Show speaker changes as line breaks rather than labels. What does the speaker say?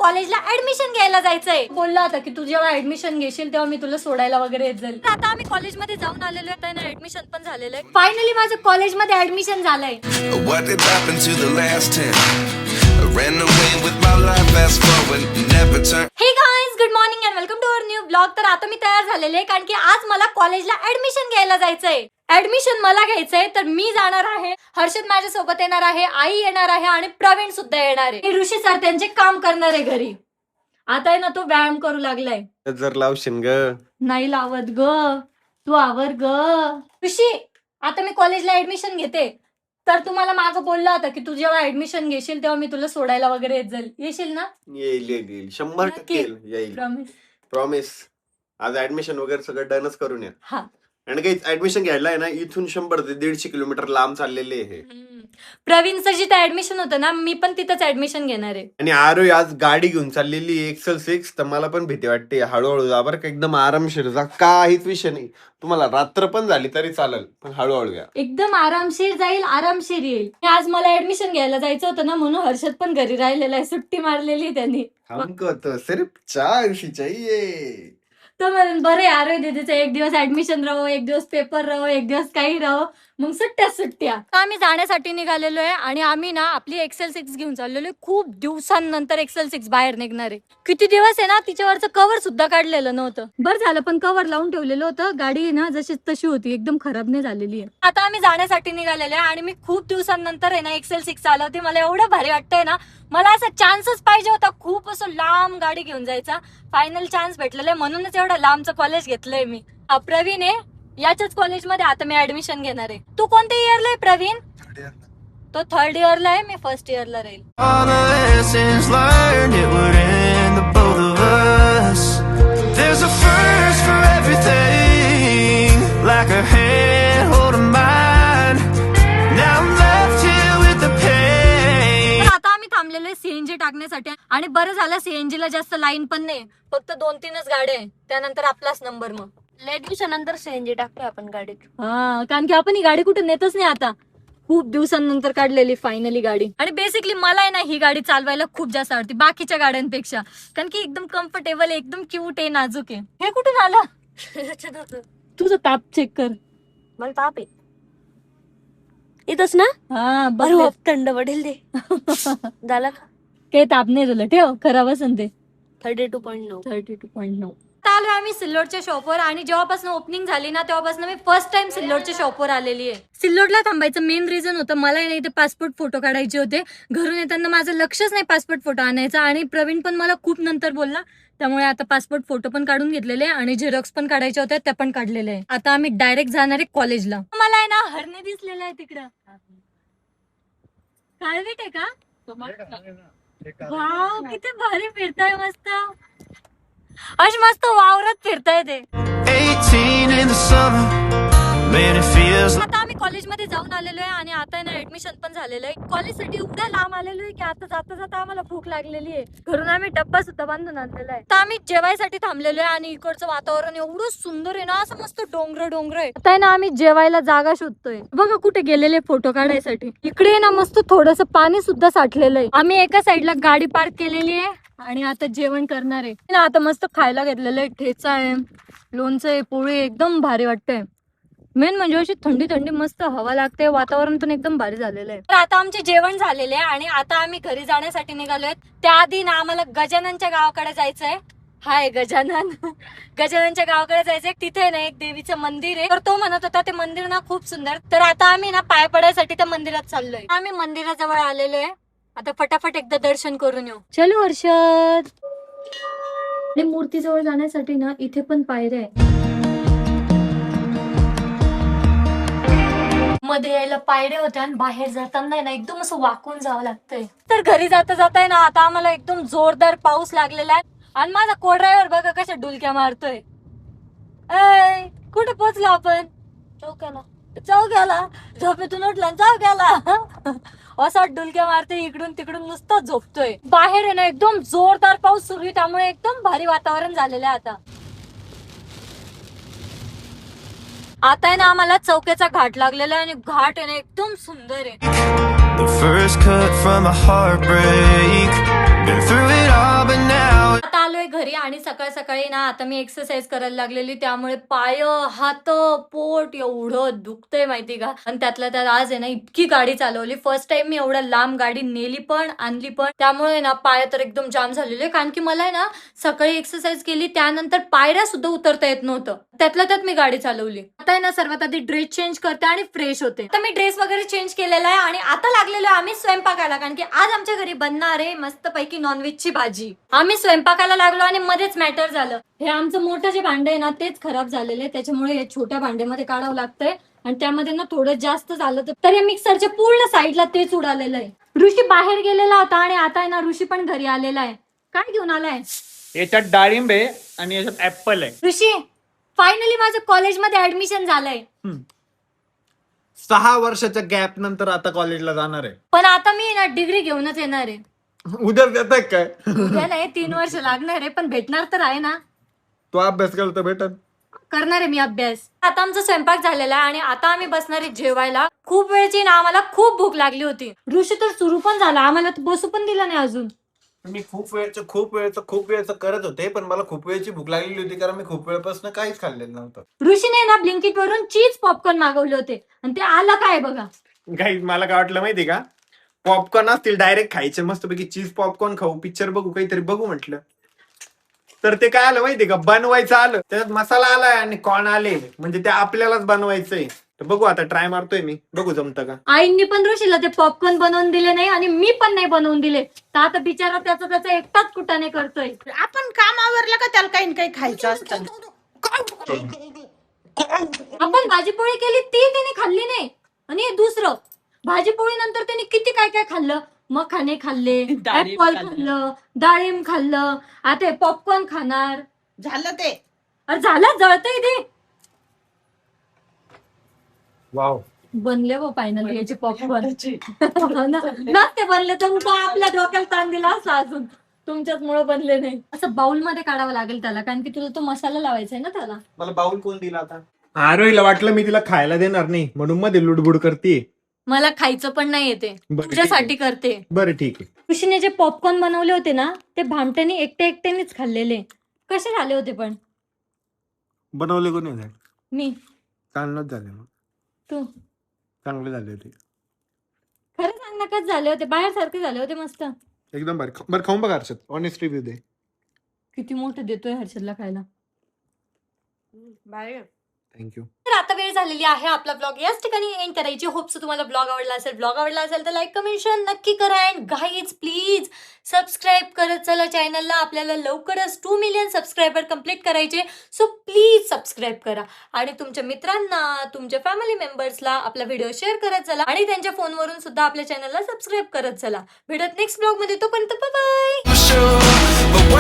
कॉलेजला ऍडमिशन घ्यायला जायचंय. बोलला होता की तू जेव्हा ऍडमिशन घेशील तेव्हा मी तुला सोडायला वगैरे येत जाईल. आता आम्ही कॉलेजमध्ये जाऊन आलेलो आहे, त्यांना ऍडमिशन पण झालेलं आहे. फायनली माझं कॉलेजमध्ये ऍडमिशन झालंय.
What did happen to the last 10? I ran away with my life, fast forward, never turn.
Hey guys, good morning and welcome to our new blog. तर आता मी तयार झालेले आहे कारण की आज मला कॉलेजला ऍडमिशन घ्यायला जायचंय. ऍडमिशन मला घ्यायचंय तर मी जाणार आहे, हर्षद माझ्या सोबत येणार आहे, आई येणार आहे आणि प्रवीण सुद्धा येणार आहे. ऋषी सर त्यांचे काम करणार आहे घरी. आता आहे ना तो व्यायाम करू लागलाय.
जर लावशील ग.
नाही लावत ग, तू आवर ग. ऋषी, आता मी कॉलेजला ऍडमिशन घेते तर तुम्हाला मागं बोलला होता की तू जेव्हा ऍडमिशन घेशील तेव्हा मी तुला सोडायला वगैरे येत जाईल. येशील ना?
येईल 100% येईल.
प्रॉमिस.
प्रॉमिस. आज ऍडमिशन वगैरे सगळं डनच करून या.
हा.
आणि काही ऍडमिशन घ्यायला आहे ना, इथून 100 ते 150 किलोमीटर लांब चाललेले आहे.
प्रवीणचं जिथं ऍडमिशन होतं ना, मी पण तिथंच ऍडमिशन घेणार आहे.
आणि आरोही आज गाडी घेऊन चाललेली एक्सेल 6. तर मला पण भीती वाटते. हळूहळू जा बरं का, एकदम आरामशीर जा, काहीच विषय नाही. तुम्हाला रात्र पण झाली तरी चालेल, पण हळूहळू या.
एकदम आरामशीर जाईल, आरामशीर येईल. आज मला ऍडमिशन घ्यायला जायचं होतं ना, म्हणून हर्षद पण घरी राहिलेला आहे, सुट्टी मारलेली आहे त्यांनी.
हमको तो सिर्फ चाय चाहिए.
तो म्हणून बरं यार दीदीचं एक दिवस ऍडमिशन राहो, एक दिवस पेपर राहो, एक दिवस काही राहो, मग सुट्ट्या. आम्ही जाण्यासाठी निघालेलो आहे आणि आम्ही ना आपली एक्सेल 6 घेऊन चाललेलो आहे. खूप दिवसांनंतर एक्सेल 6 बाहेर निघणार आहे. किती दिवस आहे ना, तिच्यावरचं कव्हर सुद्धा काढलेलं नव्हतं. बरं झालं, पण कव्हर लावून ठेवलेलं होतं. गाडी ना जशी तशी होती, एकदम खराब नाही झालेली आहे. आता आम्ही जाण्यासाठी निघालेलो आहे आणि मी खूप दिवसांनंतर आहे ना एक्सेल 6 चालवते. मला एवढं भारी वाटतंय ना, मला असा चान्सच पाहिजे होता, खूप असं लांब गाडी घेऊन जायचा. फायनल चान्स भेटलेला आहे, म्हणूनच एवढं लांबचं कॉलेज घेतलंय मी. प्रवीण आहे, याच्याच कॉलेजमध्ये आता मी ऍडमिशन घेणार आहे. तू कोणत्या इयरला आहे प्रवीण? तो 3rd इयरला आहे, मी 1st इयरला राहील.
All the lessons learned, it would end the both of us. There's a first for everything, like a hand holding mine. Now I'm left here with the pain.
तर आता आम्ही थांबलेलो आहे सीएनजी टाकण्यासाठी आणि बरं झालं, सीएनजी ला जास्त लाईन पण नाही, फक्त 2-3च गाड्या आहे, त्यानंतर आपलाच नंबर. मग
लेट दिवसानंतर सीएनजी टाकतोय आपण गाडीत.
हा, कारण की आपण ही गाडी कुठे नेतच नाही आता. खूप दिवसांनंतर काढलेली फायनली गाडी. आणि बेसिकली मला आहे ना ही गाडी चालवायला खूप जास्त आवडते बाकीच्या गाड्यांपेक्षा, कारण की एकदम कम्फर्टेबल, एकदम क्यूट आहे, नाजूक आहे. हे कुठून आलं? तुझं ताप चेक कर.
मला ताप आहे येतच ना.
हा
बरं
बरोबर.
थंड पडेल ते. झालं का?
काही ताप नाही तुला, ठेव, खराब असेल ते.
32.9.
32.9. आलो आम्ही सिल्लोडच्या शॉपवर आणि जेव्हापासून ओपनिंग झाली ना तेव्हापासून मी फर्स्ट टाइम सिल्लोडच्या शॉपवर आलेली आहे. सिल्लोडला थांबायचं मेन रिझन होतं, मला इथे पासपोर्ट फोटो काढायचे होते. घरून येताना माझं लक्षच नाही पासपोर्ट फोटो आणायचा आणि प्रवीण पण मला खूप नंतर बोलला, त्यामुळे आता पासपोर्ट फोटो पण काढून घेतलेले आणि झेरॉक्स पण काढायच्या होत्या, त्या पण काढलेल्या आहे. आता आम्ही डायरेक्ट जाणार आहे कॉलेजला. मला आहे ना हरणे दिसलेला आहे तिकडं. काळवीट आहे का? वाव, किती भारी फिरताय, मस्त अशी मस्त वावरात फिरताय ते.
18 in the summer, man it feels like.
आता आम्ही कॉलेजमध्ये जाऊन आलेलो आहे आणि आता ना ऍडमिशन पण झालेलं आहे. कॉलेजसाठी एवढ्या लांब आलेलो आहे की आता जाता जाता आम्हाला भूक लागलेली आहे. घरून आम्ही डब्बा सुद्धा बांधून आणलेला आहे. तर आम्ही जेवायसाठी थांबलेलो आहे आणि इकडचं वातावरण एवढं सुंदर आहे ना, असं मस्त डोंगर आहे. आता ना आम्ही जेवायला जागा शोधतोय. बघा कुठे गेलेले फोटो काढायसाठी. इकडे ना मस्त थोडस पाणी सुद्धा साठलेलं आहे. आम्ही एका साईडला गाडी पार्क केलेली आहे आणि आता जेवण करणार आहे. आता मस्त खायला घेतलेलं आहे, ठेचा आहे, लोणचं आहे, पोळी, एकदम भारी वाटतंय. मेन म्हणजे अशी थंडी थंडी मस्त हवा लागते, वातावरण पण एकदम भारी झालेलं आहे. तर आता आमचे जेवण झालेले आहे आणि आता आम्ही घरी जाण्यासाठी निघालोय. त्याआधी ना आम्हाला गजाननच्या गावाकडे जायचंय. हाय गजानन. गजाननच्या गावाकडे जायचंय. तिथे ना एक देवीचं मंदिर आहे, तर तो म्हणत होता ते मंदिर ना खूप सुंदर. तर आता आम्ही ना पाय पडायसाठी त्या मंदिरात चाललोय. आम्ही मंदिराजवळ आलेलो आहे, आता फटाफट एकदा दर्शन करून येऊ. चलो हर्षद. मूर्तीजवळ जाण्यासाठी ना इथे पण पायऱ्या आहे. मध्ये यायला पायऱ्या होत्या आणि बाहेर जाताना ना एकदम असं वाकून जावं लागतंय. तर घरी जाता जाताय ना आता आम्हाला एकदम जोरदार पाऊस लागलेला आहे आणि माझा को ड्रायव्हर बघा कशा डुलक्या मारतोय. कुठे पोहोचलो आपण? चौक्याला. झोपेतून उठला चौक्याला. असा डुलक्या मारतोय, इकडून तिकडून नुसतं झोपतोय. बाहेर आहे ना एकदम जोरदार पाऊस सुरू आहे, त्यामुळे एकदम भारी वातावरण झालेलं आहे. आता आहे ना आम्हाला चौक्याचा घाट लागलेला आहे आणि घाट आहे ना एकदम सुंदर आहे.
The first cut from a heartbreak. Been through it all, but
घरी आणि सकाळ सकाळी ना आता मी एक्सरसाइज करायला लागलेली, त्यामुळे पाय, हात, पोट एवढं दुखतंय माहिती का. आणि त्यातल्या त्यात आज आहे ना इतकी गाडी चालवली, फर्स्ट टाइम मी एवढ्या लांब गाडी नेली पण आणली पण, त्यामुळे ना पाय तर एकदम जाम झालेले. कारण की मला आहे ना सकाळी एक्सरसाइज केली त्यानंतर पायऱ्या सुद्धा उतरता येत नव्हतं, त्यातल्या त्यात मी गाडी चालवली. आता आहे ना सर्वात आधी ड्रेस चेंज करते आणि फ्रेश होते. आता मी ड्रेस वगैरे चेंज केलेला आहे आणि आता लागलेलो आहे आम्ही स्वयंपाकाला. कारण की आज आमच्या घरी बनणार आहे मस्त पैकी नॉनव्हेजची भाजी. आम्ही स्वयंपाकाला लागलो आणि मध्येच मॅटर झालं. हे आमचं मोठं जे भांडं आहे ना तेच खराब झालेले, त्याच्यामुळे हे छोट्या भांड्यामध्ये काढावं लागतंय आणि त्यामध्ये ना थोडं जास्त झालं तर या मिक्सरच्या पूर्ण साईडला तेच उडालेलं आहे. ऋषी बाहेर गेलेला होता आणि आता आहे ना ऋषी पण घरी आलेला आहे. काय घेऊन आलाय?
याच्यात डाळिंब आहे आणि याच्यात ऍपल आहे.
ऋषी, फायनली माझं कॉलेजमध्ये ऍडमिशन झालंय.
6 वर्षाच्या गॅप नंतर आता कॉलेजला जाणार आहे.
पण आता मी ना डिग्री घेऊनच येणार आहे.
उद्या देतात काय?
उद्या नाही, 3 वर्ष लागणार आहे, पण भेटणार तर आहे ना.
तो अभ्यास केला तर भेटत.
करणार आहे मी अभ्यास. आता आमचा स्वयंपाक झालेला आहे आणि आता आम्ही बसणार आहे जेवायला. खूप वेळची ना आम्हाला खूप भूक लागली होती. ऋषी तर सुरू पण झाला, आम्हाला तर बसू पण दिला नाही अजून.
मी खूप वेळचं करत होते, पण मला खूप वेळची भूक लागलेली होती कारण मी खूप वेळपासून काहीच खाल्लेलं नव्हतं.
ऋषीने ना ब्लिंकिट वरून चीज पॉपकॉर्न मागवले होते आणि ते आलं काय बघा.
काही मला काय वाटलं माहिती का, पॉपकॉर्न असतील डायरेक्ट खायचे मस्तपैकी, चीज पॉपकॉर्न खाऊ, पिक्चर बघू, काहीतरी बघू म्हटलं. तर ते काय आलं माहिती का, बनवायचं आलं, त्याच्यात मसाला आलाय आणि कॉर्न आले, म्हणजे ते आपल्यालाच बनवायचंय. तर बघू आता, ट्राय मारतोय मी, बघू जमतं का.
आईंनी पण ऋषीला ते पॉपकॉर्न बनवून दिले नाही आणि मी पण नाही बनवून दिले, तर आता बिचारा त्याचा एकटाच कुटाने करतोय.
आपण काम आवरलं का त्याला काही काही खायचं असतं.
आपण भाजीपोळी केली ती त्याने खाल्ली नाही, आणि हे दुसरं भाजीपोळी नंतर त्याने किती काय काय खाल्लं. मखाने खाल्ले, ऍपल खाल्लं, डाळिंब खाल्लं, आता हे पॉपकॉर्न खाणार.
झालं ते.
अरे झालं, जळतंय ते.
वाव,
बनले व फायनली याचे पॉपकॉर्न. नसते बनले तर मग आपल्या डोक्याला ताण दिला असं अजून. तुमच्याच मुळे बनले नाही. असं बाउल मध्ये काढावं लागेल त्याला, कारण की तुला तो मसाला लावायचा आहे ना त्याला.
मला बाउल कोण दिला आता?
आरोहीला वाटलं मी तिला खायला देणार नाही म्हणून मध्ये लुडबुड करते.
मला खायचं पण नाही येते,
बरं,
तुझ्यासाठी करते.
बरं ठीक आहे.
ऋषीने जे पॉपकॉर्न बनवले होते ना ते भामट्याने एकट्यानेच खाल्लेले. कसे झाले होते पण?
बनवले कोणी झाले?
मी.
चांगलंच झाले, मग
तू
चांगले झाले होते.
खरं सांग ना, कसे झाले होते? बाहेर सारखे झाले होते मस्त.
एकदम बरं खाऊन बघ हर्षद, ऑनेस्ट रिव्ह्यू दे.
किती मोठं देतोय हर्षदला खायला.
थँक्यू.
तर आता वेळ झालेली आहे आपला ब्लॉग याच ठिकाणी एंड करायची. होप सो तुम्हाला ब्लॉग आवडला असेल. ब्लॉग आवडला असेल तर लाईक कमेंट शेअर नक्की करा. अँड गाईज प्लीज सबस्क्राईब करत चला चॅनलला. आपल्याला लवकरच 2 मिलियन सबस्क्रायबर कंप्लीट करायचे. सो प्लीज सबस्क्राईब करा आणि तुमच्या मित्रांना, तुमच्या फॅमिली मेंबर्सला आपला व्हिडिओ शेअर करत चला आणि त्यांच्या फोनवरून सुद्धा आपल्या चॅनलला सबस्क्राईब करत चला. भेटत नेक्स्ट ब्लॉग मध्ये, तोपर्यंत बाय बाय.
sure, but